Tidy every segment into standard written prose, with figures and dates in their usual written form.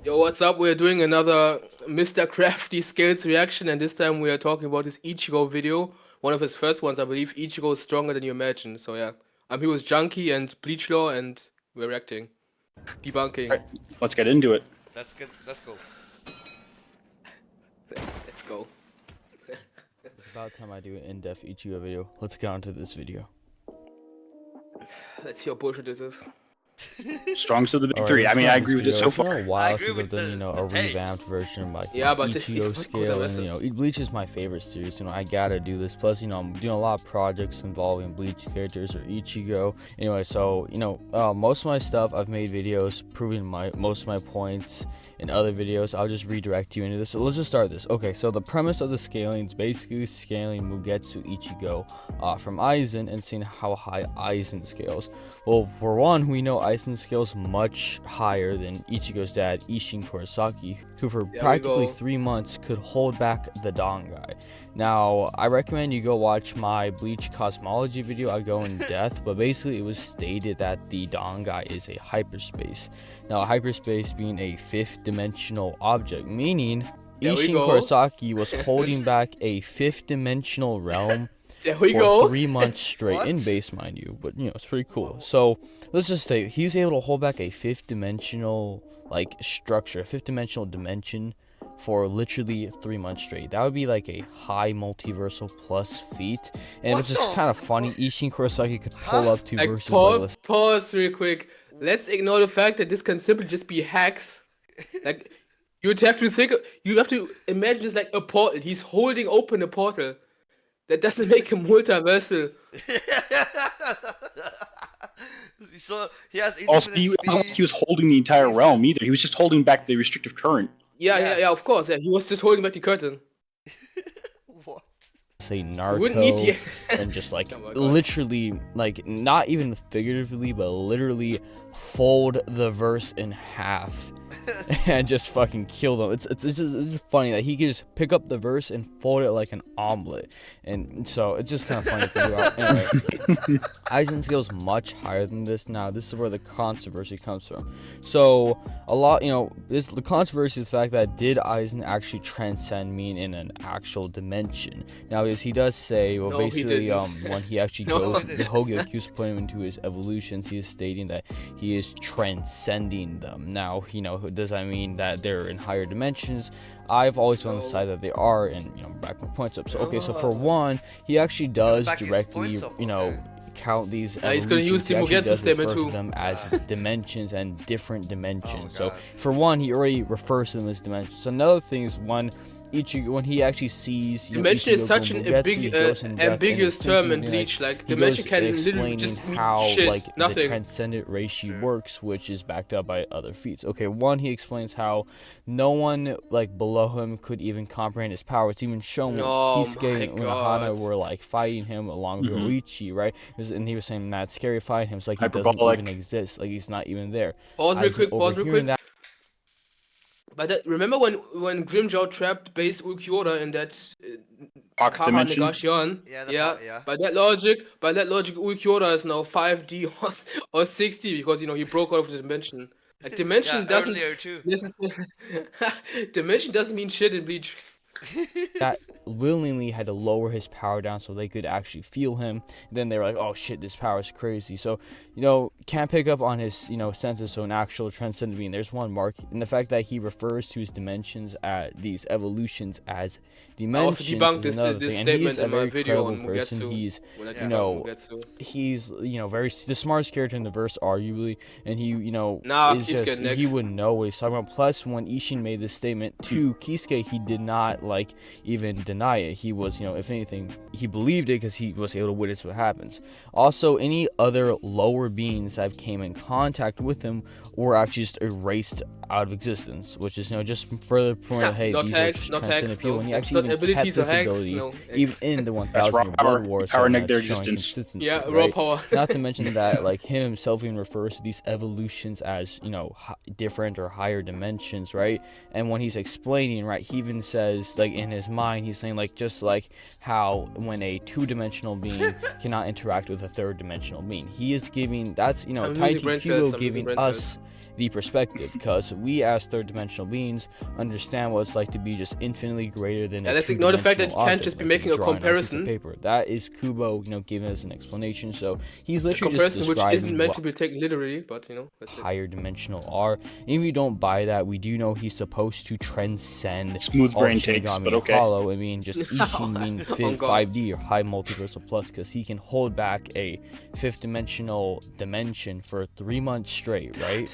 Yo, what's up? We're doing another Mr. Crafty Skills reaction, and this time we are talking about his ICHIGO video. One of his first ones, I believe. ICHIGO is stronger than you imagine. So yeah, I'm here with Junky and Bleachlore, and we're reacting, debunking. Alright, let's get into it. That's good. Let's go. Let's go. It's about time I do an in-depth Ichigo video. Let's get on to this video. Let's see how bullshit this is. Strong to the big Alright, three. I let's mean, start I this agree with it video. so It's been far. a while agree since I've with done, a the take. revamped version of my Yeah, but Ichigo scale, and Bleach is my favorite series. I gotta do this. Plus, I'm doing a lot of projects involving Bleach characters or Ichigo. Anyway, so most of my stuff I've made videos proving most of my points. In other videos, I'll just redirect you into this. So let's just start this. Okay, so the premise of the scaling is basically scaling Mugetsu Ichigo from Aizen and seeing how high Aizen scales. Well, for one, we know Aizen scales much higher than Ichigo's dad, Isshin Kurosaki, who for practically 3 months could hold back the Dangai. Now, I recommend you go watch my Bleach cosmology video. I go in depth, but basically it was stated that the Dangai is a hyperspace. Now, hyperspace being a fifth dimensional object, meaning Isshin Kurosaki was holding back a fifth dimensional realm for 3 months straight, in base, mind you, but it's pretty cool. So let's just say he's able to hold back a fifth dimensional structure, a fifth dimensional dimension for literally 3 months straight. That would be like a high multiversal plus feat, and it's just kind of funny. Isshin Kurosaki could pull up to verses pause real quick. Let's ignore the fact that this can simply just be hacks. Like, you have to imagine this like a portal. He's holding open a portal. That doesn't make him multiversal. So he has also, he was holding the entire realm either. He was just holding back the restrictive current. Yeah, of course. Yeah, he was just holding back the curtain. What? Say Naruto and just literally, not even figuratively, but literally fold the verse in half and just fucking kill them. It's just funny that he can just pick up the verse and fold it like an omelet, and so it's just kind of funny to think about. Anyway, Aizen scales much higher than this. Now this is where the controversy comes from. So a lot, the controversy is the fact that did Aizen actually transcend mean in an actual dimension? Now, as he does say, well, no, basically, when he actually goes, the Hogyaku's put him into his evolutions, he is stating that he is transcending them. Now, does that mean that they're in higher dimensions? I've always been on the side that they are, and back my points up. So okay, so for one, he actually does directly, count these he's gonna use the Chogetsu statement too. Them as dimensions and different dimensions. So for one, he already refers to them as dimensions. Another thing is when he actually sees dimension is such an ambiguous term in Bleach. Like dimension can literally just mean how shit, nothing. The transcendent ratio works, which is backed up by other feats. Okay, one, he explains how no one below him could even comprehend his power. It's even shown when Kisuke and Unohana were fighting him along with Yoichi, right? And he was saying that scary fight him. It's like he doesn't even exist, like he's not even there. Pause real quick. But remember when Grimjaw trapped base Ulquiorra in that Kaha Negation? Yeah. By that logic, Ulquiorra is now 5D or 60 because he broke out of the dimension. Like dimension doesn't dimension doesn't mean shit in Bleach. That willingly had to lower his power down so they could actually feel him. And then they were like, oh shit, this power is crazy. So can't pick up on his senses. So an actual transcendent being, there's one mark, and the fact that he refers to his dimensions at these evolutions as dimensions. I also debunked this statement in my video on Mugetsu. He's he's very the smartest character in the verse, arguably, and he would know what he's talking about. Plus, when Isshin made this statement to Kisuke, he did not even deny it. He was, if anything, he believed it because he was able to witness what happens. Also, any other lower beings that came in contact with him were actually just erased out of existence, which is just further point of, hey, these are transcendent people, and he actually even kept this ability even in the 1000 year Blood War, so showing consistency, raw power. Not to mention that him himself even refers to these evolutions as different or higher dimensions, right? And when he's explaining, right, he even says in his mind, he's saying just how when a two-dimensional being cannot interact with a third-dimensional being, he is giving Taichi Chigo giving us the perspective, because we as third dimensional beings understand what it's like to be just infinitely greater than let's ignore the fact that you can't just be making a comparison. Paper. That is Kubo, giving us an explanation. So he's literally just describing which isn't meant to be taken literally, but that's higher dimensional are. And if you don't buy that, we do know he's supposed to transcend smooth brain takes, but okay. Hollow. I mean, just Ishin mean 5D or high multiversal plus, because he can hold back a fifth dimensional dimension for 3 months straight, right?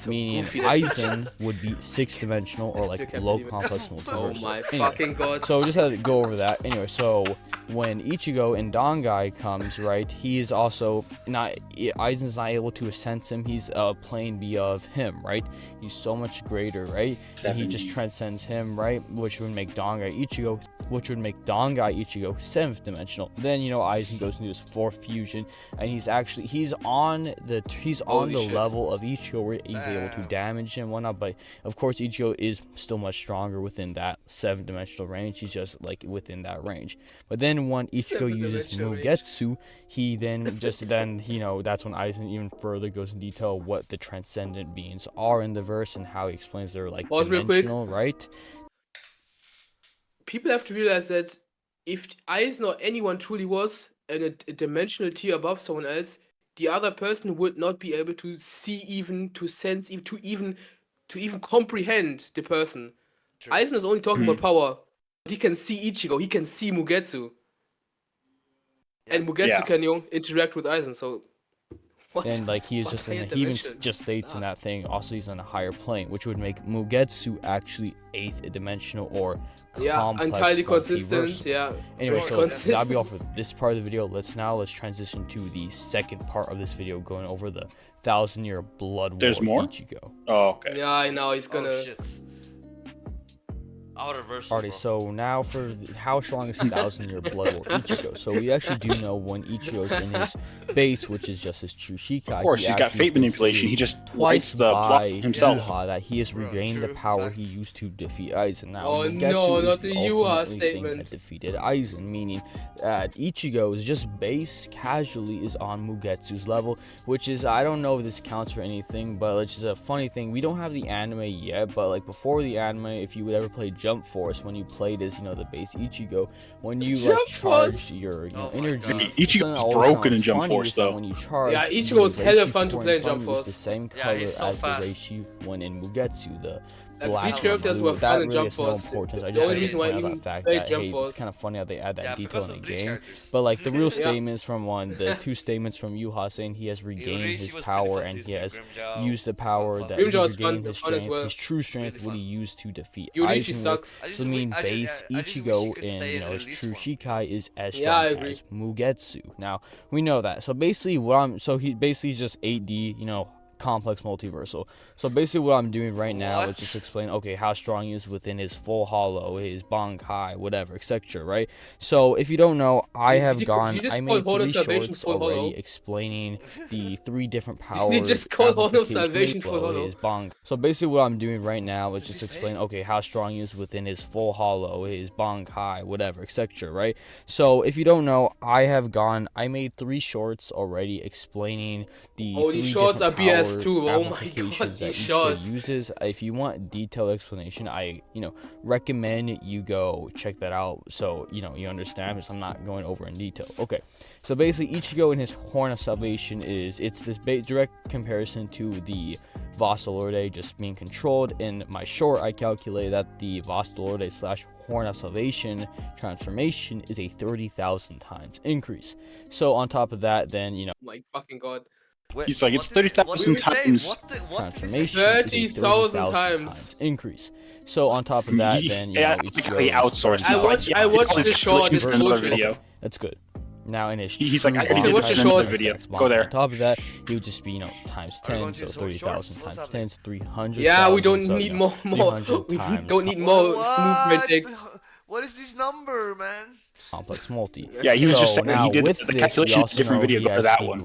Meaning Aizen would be sixth dimensional or like low complex multiversal. Oh my fucking god. So just had to go over that. Anyway, so when Ichigo and Dangai comes, right, he is also not, Aizen's not able to sense him. He's a plane B of him, right? He's so much greater, right? And he just transcends him, right? Which would make Dangai Ichigo, seventh dimensional. Then Aizen goes into his fourth fusion, and he's on the level of Ichigo where he's able to damage him and whatnot. But of course, Ichigo is still much stronger within that seventh dimensional range. He's just like within that range. But then when Ichigo uses Chogetsu, he that's when Aizen even further goes in detail what the transcendent beings are in the verse and how he explains they're like dimensional, right? People have to realize that if Aizen or anyone truly was a dimensional tier above someone else, the other person would not be able to see, even to sense, even to even comprehend the person. True. Aizen is only talking about power. He can see Ichigo, he can see Mugetsu. And Mugetsu can interact with Aizen, so what? And like he even just states in that thing, also he's on a higher plane, which would make Mugetsu actually eighth dimensional or entirely consistent. Anyway, so that'll be all for this part of the video. Let's transition to the second part of this video, going over the 1,000-year blood war. There's more? Ichigo. Oh, okay. Yeah, I know he's gonna. Oh, shit. Alrighty, so now for how strong is 1,000-year blood war Ichigo. So we actually do know when Ichigo's in his base, which is just his true Shikai. Of course, he's got fate manipulation. He just twice the block himself. Yuha that he has regained the power he used to defeat Aizen. Now, oh no, not the Yuha statement. That defeated Aizen, meaning that Ichigo is just base casually is on Mugetsu's level, which is, I don't know if this counts for anything, but it's just a funny thing. We don't have the anime yet, but like before the anime, if you would ever play Jump Force, when you played as the base Ichigo, when you charge your energy, Ichigo's broken in Jump Force though. When you charge, Ichigo's hella fun to play in Jump Force. The same color as the Reishi when in Mugetsu, the black Bleach characters were fun in Jump Force. I just want to point out that fact that it's kind of funny how they add that detail in the game. But like the real statements from the two statements from Yuha saying he has regained his power and he has used the power that he regained his strength, his true strength, what he used to defeat Aizen. So I mean, base Ichigo in his true Shikai is as strong as Mugetsu. Now we know that. So basically, he basically is just 8D, complex multiversal. So basically what I'm doing right now is just explain how strong he is within his full hollow, his Bankai, whatever, etc. Right? So if you don't know, I made 3 shorts already explaining the 3 different powers. You just call Honor Salvation full hollow. So basically what I'm doing right now is just explain how strong he is within his full hollow, his Bankai, whatever, etc. Right? So if you don't know, I made 3 shorts already explaining the these shorts are BS too. Oh my god, these shorts. Uses. If you want detailed explanation, I recommend you go check that out, so you understand, because I'm not going over in detail. Okay, so basically Ichigo in his Horn of Salvation it's this direct comparison to the Vastalorde just being controlled. In my short, I calculated that the Vastalorde / Horn of Salvation transformation is a 30,000 times increase. So on top of that, then my fucking god. He's like, it's 30,000 times transformation. 30,000 times increase. So on top of that, then Ichigo outsourced. I watched the short. This video. That's good. Now in his he's like, I already watched the short video. Go there. On top of that, he would just be times 10, so 30,000 times 10 is 300. Yeah, we don't need more. We don't need more smooth critics. What is this number, man? Complex multi. Yeah, he was just saying he did the calculation in a different video for that one.